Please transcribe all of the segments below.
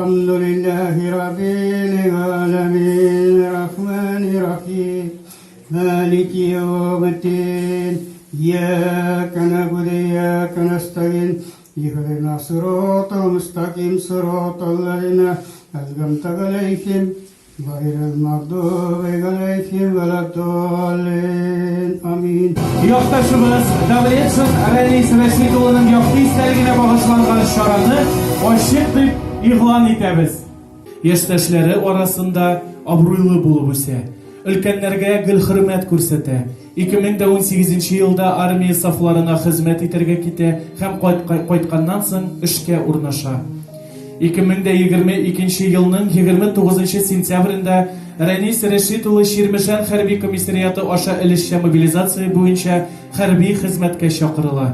الحمد لله رب العالمين الرحمن الرحيم مالك يوم الدين إياك نعبد وإياك نستعين اهدنا الصراط المستقيم صراط الذين أنعمت عليهم غير المغضوب عليهم ولا الضالين آمين. Yurtdoshimiz Davletov Rais Rashidovning yoqti istagiga bag'ishlangan ishorani ochiq deb e'lon etamiz. Yoshdoshlari orasida obro'li bo'lib o'sa, ulkanlarga gul hurmat ko'rsata, 2018 yilda armiya saflarına xizmat etarga keta ham qaytgandan so'ng ishga o'rnasha. 2022 yılning 29 sentyabrında Rais Rashidov Shirmishan harbiy komissariyati osha ilishcha mobilizatsiya bo'yicha harbiy xizmatga chaqirila.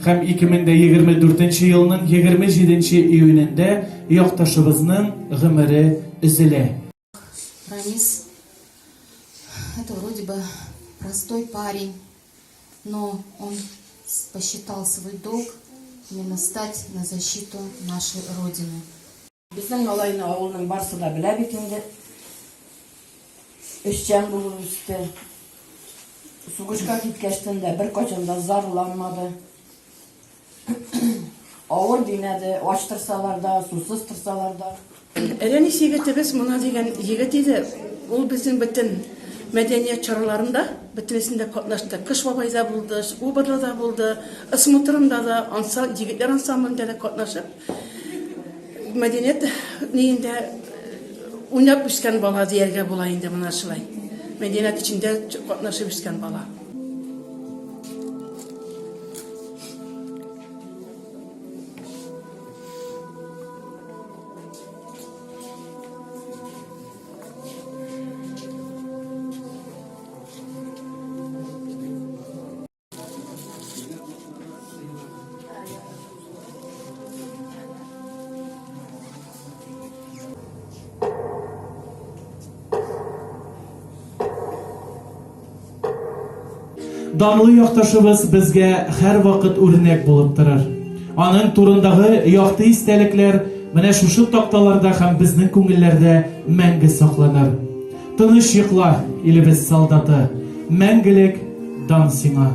Ham 2024 yılning 27 iyunida yo'qdoshimizning g'imiri uzila. Ранис — это вроде бы простой парень, но он посчитал свой долг именно стать на защиту нашей Родины. Bizning Nolayni avulning barisi da bilib endi. Ishchan bo'lib o'sdi. Sug'ishga ketgachda bir qachonda zarlanmadi. Ağır dinadi, ochtirsalar da, suvsiz tursalar da. Renis yigitimiz buna degan yigit edi. Ул bizning bütün medeniyet çaralarında bütünesinde katlaştı. Kış babayda buldu, Uber'da da buldu, Ismutur'da da, yigitler ansamblinde de katlaşıp medeniyet neyinde oynap üsken bala diyerge bulayında buna şılay. Medeniyet içinde katlaşıp üsken bala. Danlı yo'qdoshimiz bizga har vaqt o'rnak bo'lib turar. Aning turindagi yoqti istaliklar mana shu taqtalarda ham bizning ko'ngillarda mangu saqlanar. Tinch yiqla, elimiz soldati, mangilik dan sina.